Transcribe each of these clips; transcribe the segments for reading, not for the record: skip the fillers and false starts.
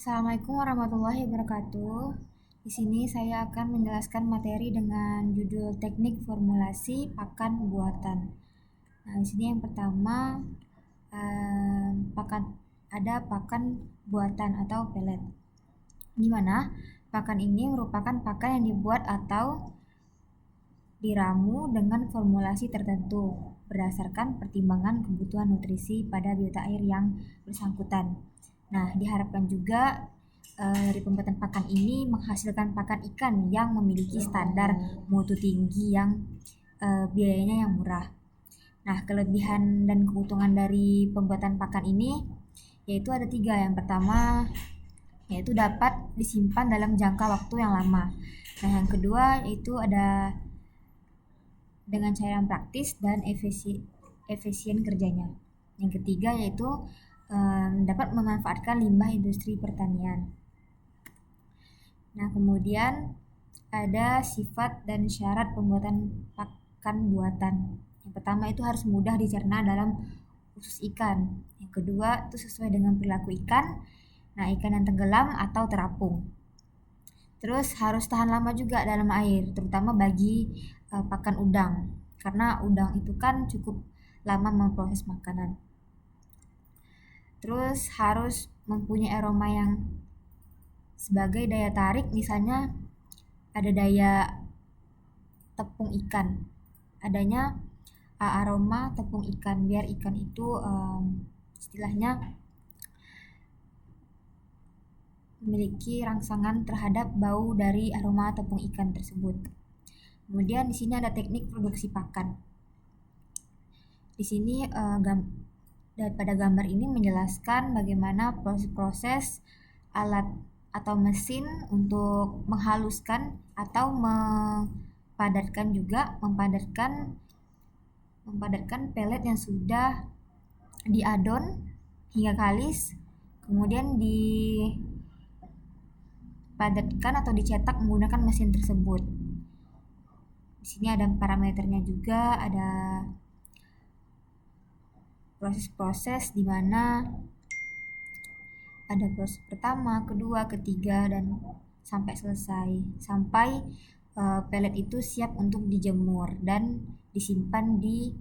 Assalamualaikum warahmatullahi wabarakatuh. Di sini saya akan menjelaskan materi dengan judul Teknik Formulasi Pakan Buatan. Nah, di sini yang pertama pakan ada pakan buatan atau pelet. Di mana pakan ini merupakan pakan yang dibuat atau diramu dengan formulasi tertentu berdasarkan pertimbangan kebutuhan nutrisi pada biota air yang bersangkutan. Nah, diharapkan juga dari pembuatan pakan ini menghasilkan pakan ikan yang memiliki standar mutu tinggi yang biayanya yang murah. Nah, kelebihan dan keuntungan dari pembuatan pakan ini yaitu ada 3. Yang pertama yaitu dapat disimpan dalam jangka waktu yang lama. Nah, yang kedua yaitu ada dengan cairan praktis dan efisien kerjanya. Yang ketiga yaitu dapat memanfaatkan limbah industri pertanian. Nah, kemudian ada sifat dan syarat pembuatan pakan buatan. Yang pertama itu harus mudah dicerna dalam usus ikan. Yang kedua itu sesuai dengan perilaku ikan. Nah, ikan yang tenggelam atau terapung. Terus harus tahan lama juga dalam air, terutama bagi pakan udang. Karena udang itu kan cukup lama memproses makanan. Terus harus mempunyai aroma yang sebagai daya tarik, misalnya ada daya tepung ikan, adanya aroma tepung ikan, biar ikan itu istilahnya memiliki rangsangan terhadap bau dari aroma tepung ikan tersebut. Kemudian di sini ada teknik produksi pakan. Di sini pada gambar ini menjelaskan bagaimana proses-proses alat atau mesin untuk menghaluskan atau mempadatkan pelet yang sudah diadon hingga kalis, kemudian dipadatkan atau dicetak menggunakan mesin tersebut. Di sini ada parameternya juga, ada proses-proses di mana ada proses pertama, kedua, ketiga, dan sampai selesai, sampai pelet itu siap untuk dijemur dan disimpan di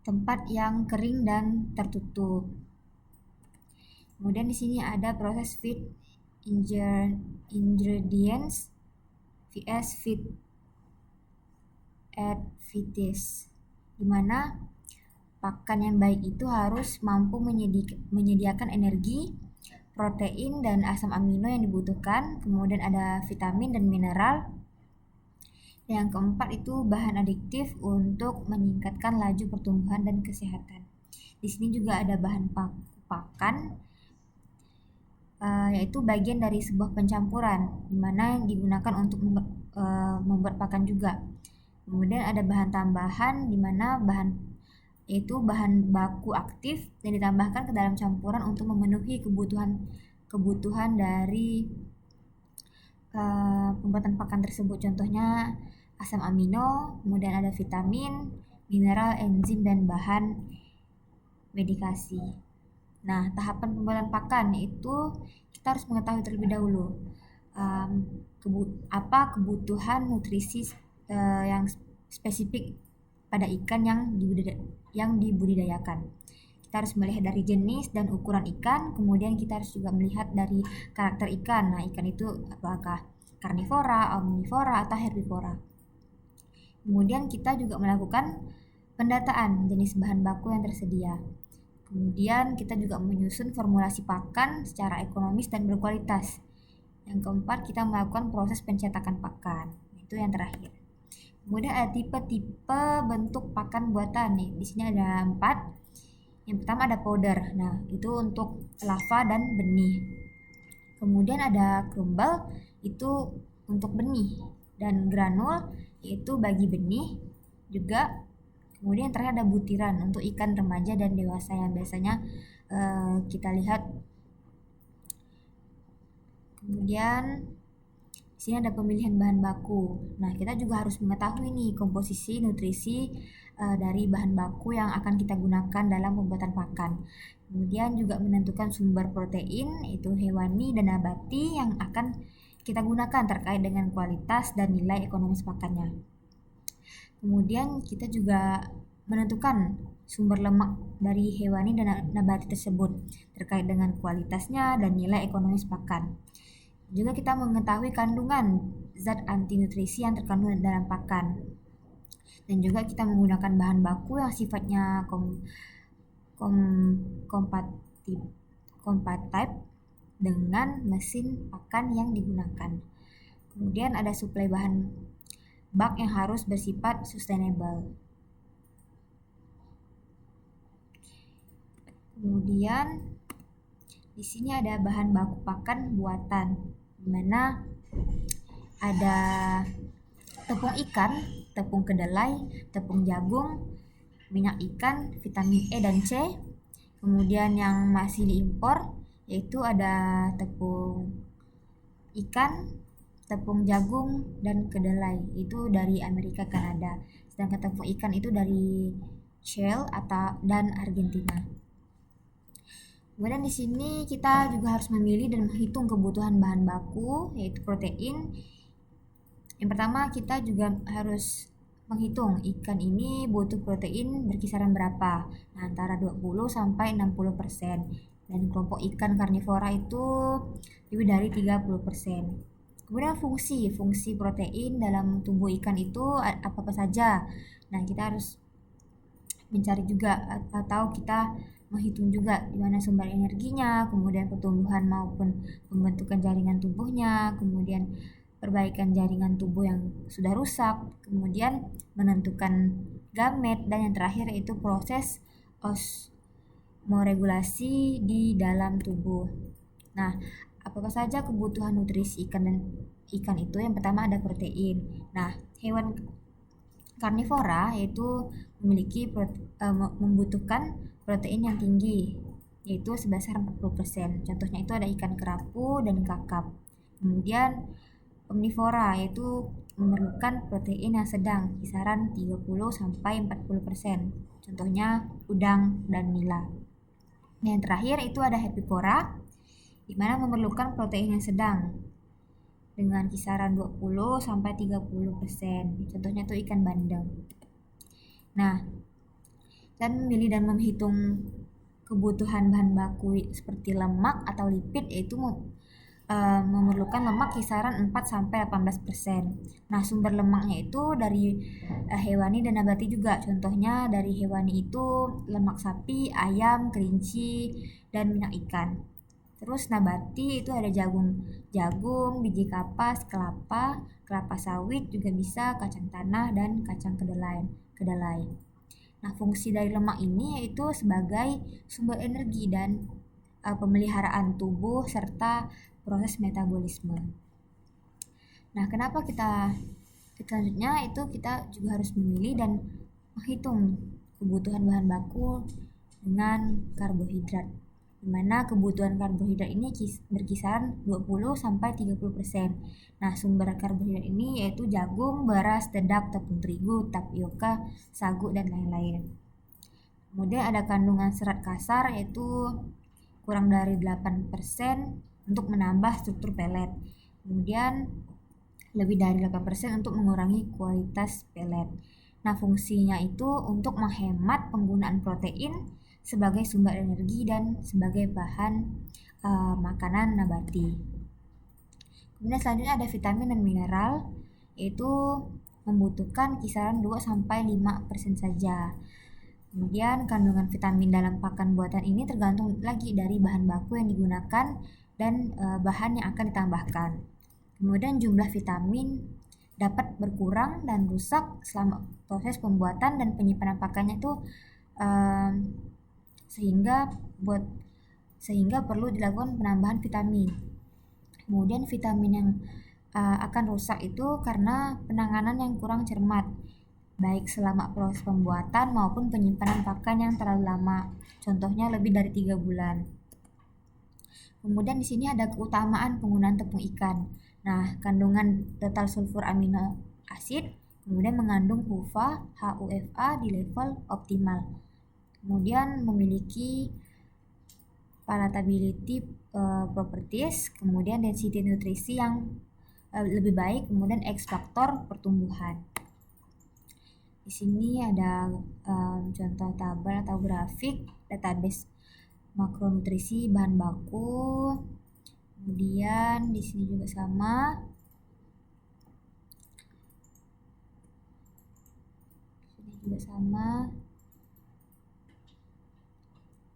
tempat yang kering dan tertutup. Kemudian di sini ada proses feed ingredients vs feed advantage, di mana pakan yang baik itu harus mampu menyediakan energi, protein, dan asam amino yang dibutuhkan. Kemudian ada vitamin dan mineral. Yang keempat itu bahan adiktif untuk meningkatkan laju pertumbuhan dan kesehatan. Di sini juga ada bahan pakan, yaitu bagian dari sebuah pencampuran, di mana yang digunakan untuk membuat pakan juga. Kemudian ada bahan tambahan, di mana yaitu bahan baku aktif yang ditambahkan ke dalam campuran untuk memenuhi kebutuhan dari pembuatan pakan tersebut. Contohnya asam amino, kemudian ada vitamin, mineral, enzim, dan bahan medikasi. Nah, tahapan pembuatan pakan itu kita harus mengetahui terlebih dahulu apa kebutuhan nutrisi yang spesifik pada ikan yang dibudidayakan. Kita harus melihat dari jenis dan ukuran ikan, kemudian kita harus juga melihat dari karakter ikan. Nah, ikan itu apakah karnivora, omnivora, atau herbivora. Kemudian kita juga melakukan pendataan jenis bahan baku yang tersedia. Kemudian kita juga menyusun formulasi pakan secara ekonomis dan berkualitas. Yang keempat, kita melakukan proses pencetakan pakan. Itu yang terakhir. Kemudian ada tipe-tipe bentuk pakan buatan nih. Di sini ada 4. Yang pertama ada powder. Nah, itu untuk lava dan benih. Kemudian ada crumble, itu untuk benih, dan granul yaitu bagi benih juga. Kemudian yang terakhir ada butiran untuk ikan remaja dan dewasa yang biasanya kita lihat. Kemudian Di sini ada pemilihan bahan baku. Nah, kita juga harus mengetahui nih komposisi nutrisi dari bahan baku yang akan kita gunakan dalam pembuatan pakan. Kemudian juga menentukan sumber protein, yaitu hewani dan nabati yang akan kita gunakan terkait dengan kualitas dan nilai ekonomis pakannya. Kemudian kita juga menentukan sumber lemak dari hewani dan nabati tersebut terkait dengan kualitasnya dan nilai ekonomis pakan. Juga kita mengetahui kandungan zat anti nutrisi yang terkandung dalam pakan. Dan juga kita menggunakan bahan baku yang sifatnya kompatib dengan mesin pakan yang digunakan. Kemudian ada suplai bahan bak yang harus bersifat sustainable. Kemudian di sini ada bahan baku pakan buatan, di mana ada tepung ikan, tepung kedelai, tepung jagung, minyak ikan, vitamin E dan C. Kemudian yang masih diimpor yaitu ada tepung ikan, tepung jagung, dan kedelai, itu dari Amerika Kanada. Sedangkan tepung ikan itu dari Shell dan Argentina. Kemudian di sini kita juga harus memilih dan menghitung kebutuhan bahan baku, yaitu protein. Yang pertama kita juga harus menghitung ikan ini butuh protein berkisaran berapa. Nah, antara 20 sampai 60%. Dan kelompok ikan karnivora itu lebih dari 30%. Kemudian fungsi protein dalam tubuh ikan itu apa saja. Nah, kita harus mencari juga atau kita menghitung juga di mana sumber energinya, kemudian pertumbuhan maupun pembentukan jaringan tubuhnya, kemudian perbaikan jaringan tubuh yang sudah rusak, kemudian menentukan gamet, dan yang terakhir yaitu proses osmoregulasi di dalam tubuh. Nah, apa saja kebutuhan nutrisi ikan itu? Yang pertama ada protein. Nah, hewan karnivora yaitu membutuhkan protein yang tinggi, yaitu sebesar 40%. Contohnya itu ada ikan kerapu dan kakap. Kemudian omnivora yaitu memerlukan protein yang sedang, kisaran 30 sampai 40%. Contohnya udang dan nila. Yang terakhir itu ada herbivora, di mana memerlukan protein yang sedang dengan kisaran 20 sampai 30%. Contohnya itu ikan bandeng. Nah, dan memilih dan menghitung kebutuhan bahan baku seperti lemak atau lipid, yaitu memerlukan lemak kisaran 4 sampai 18%. Nah, sumber lemaknya itu dari hewani dan nabati juga. Contohnya dari hewani itu lemak sapi, ayam, kelinci, dan minyak ikan. Terus nabati itu ada jagung, biji kapas, kelapa sawit juga bisa, kacang tanah, dan kacang kedelai. Nah, fungsi dari lemak ini yaitu sebagai sumber energi dan pemeliharaan tubuh serta proses metabolisme. Nah, kenapa selanjutnya itu kita juga harus memilih dan menghitung kebutuhan bahan baku dengan karbohidrat, di mana kebutuhan karbohidrat ini berkisaran 20 sampai 30%. Nah, sumber karbohidrat ini yaitu jagung, beras, dedak, tepung terigu, tapioka, sagu, dan lain-lain. Kemudian ada kandungan serat kasar yaitu kurang dari 8% untuk menambah struktur pelet. Kemudian lebih dari 8% untuk mengurangi kualitas pelet. Nah, fungsinya itu untuk menghemat penggunaan protein sebagai sumber energi dan sebagai bahan makanan nabati. Kemudian selanjutnya ada vitamin dan mineral, yaitu membutuhkan kisaran 2 sampai 5% saja. Kemudian kandungan vitamin dalam pakan buatan ini tergantung lagi dari bahan baku yang digunakan dan bahan yang akan ditambahkan. Kemudian jumlah vitamin dapat berkurang dan rusak selama proses pembuatan dan penyimpanan pakannya itu sehingga perlu dilakukan penambahan vitamin. Kemudian vitamin yang akan rusak itu karena penanganan yang kurang cermat, baik selama proses pembuatan maupun penyimpanan pakan yang terlalu lama, contohnya lebih dari 3 bulan. Kemudian di sini ada keutamaan penggunaan tepung ikan. Nah, kandungan total sulfur amino asid kemudian mengandung HUFA, HUFA di level optimal. Kemudian memiliki palatability properties, kemudian density nutrisi yang lebih baik, kemudian X faktor pertumbuhan. Di sini ada contoh tabel atau grafik database makronutrisi bahan baku. Kemudian di sini juga sama.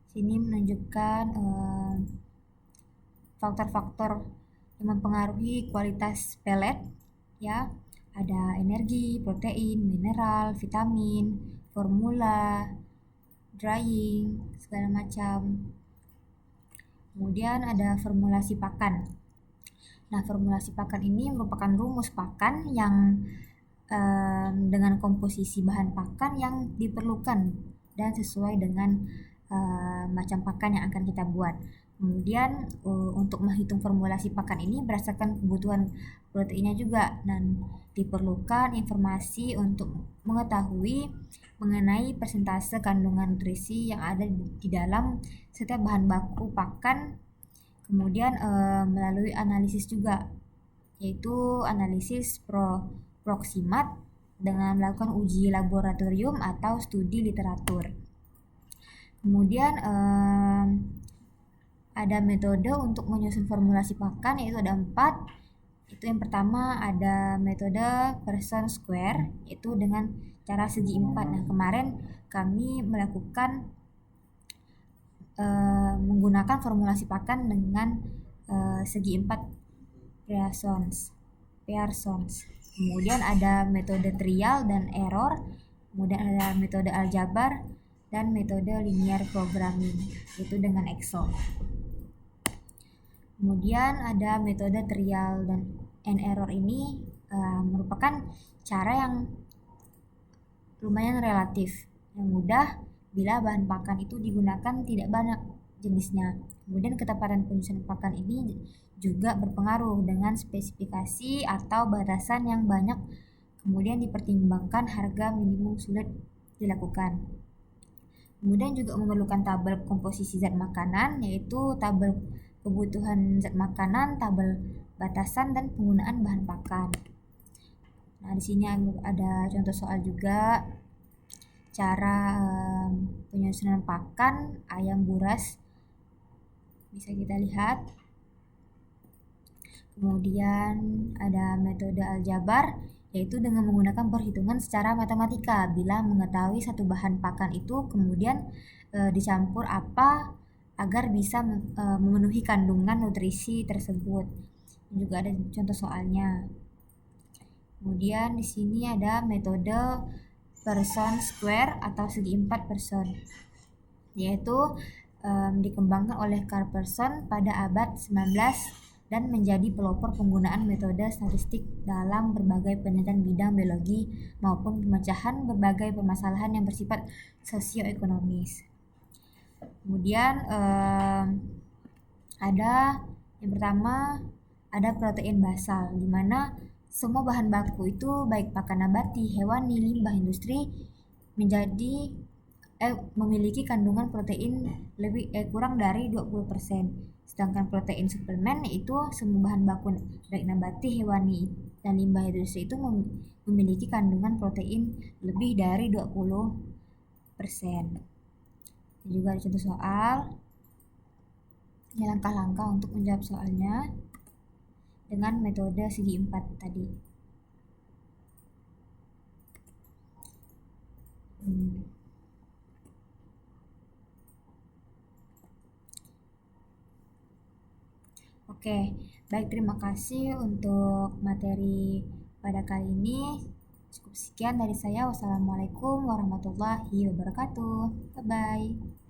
Sini menunjukkan faktor-faktor yang mempengaruhi kualitas pelet, ya. Ada energi, protein, mineral, vitamin, formula, drying, segala macam. Kemudian ada formulasi pakan. Nah, formulasi pakan ini merupakan rumus pakan yang dengan komposisi bahan pakan yang diperlukan dan sesuai dengan macam pakan yang akan kita buat. Kemudian untuk menghitung formulasi pakan ini berdasarkan kebutuhan proteinnya juga, dan diperlukan informasi untuk mengetahui mengenai persentase kandungan nutrisi yang ada di dalam setiap bahan baku pakan. Kemudian melalui analisis juga, yaitu analisis proximat dengan melakukan uji laboratorium atau studi literatur. Kemudian ada metode untuk menyusun formulasi pakan, yaitu ada 4. Itu yang pertama ada metode Pearson Square, itu dengan cara segi 4. Nah, kemarin kami melakukan menggunakan formulasi pakan dengan segi 4 Pearsons. Kemudian ada metode trial dan error, kemudian ada metode aljabar dan metode linear programming, itu dengan Excel. Kemudian ada metode trial and error ini merupakan cara yang lumayan relatif, yang mudah bila bahan pakan itu digunakan tidak banyak jenisnya. Kemudian ketepatan penyusunan pakan ini juga berpengaruh dengan spesifikasi atau batasan yang banyak, kemudian dipertimbangkan harga minimum sulit dilakukan. Kemudian juga memerlukan tabel komposisi zat makanan, yaitu tabel kebutuhan zat makanan, tabel batasan, dan penggunaan bahan pakan. Nah, di sini ada contoh soal juga, cara penyusunan pakan ayam buras, bisa kita lihat. Kemudian ada metode aljabar, yaitu dengan menggunakan perhitungan secara matematika bila mengetahui satu bahan pakan itu kemudian dicampur apa agar bisa memenuhi kandungan nutrisi tersebut. Juga ada contoh soalnya. Kemudian di sini ada metode Pearson Square atau segi 4 Pearson, yaitu dikembangkan oleh Carl Pearson pada abad 19 dan menjadi pelopor penggunaan metode statistik dalam berbagai penelitian bidang biologi maupun pemecahan berbagai permasalahan yang bersifat sosioekonomis. Kemudian ada yang pertama ada protein basal, di mana semua bahan baku itu baik pakan nabati, hewani, limbah industri memiliki kandungan protein kurang dari 20%. Sedangkan protein suplemen itu semua bahan baku baik nabati, hewani, dan limbah industri itu memiliki kandungan protein lebih dari 20%. Juga ada contoh soal, ini langkah-langkah untuk menjawab soalnya dengan metode segi 4 tadi. Oke, baik, terima kasih untuk materi pada kali ini. Cukup sekian dari saya. Wassalamualaikum warahmatullahi wabarakatuh. Bye-bye.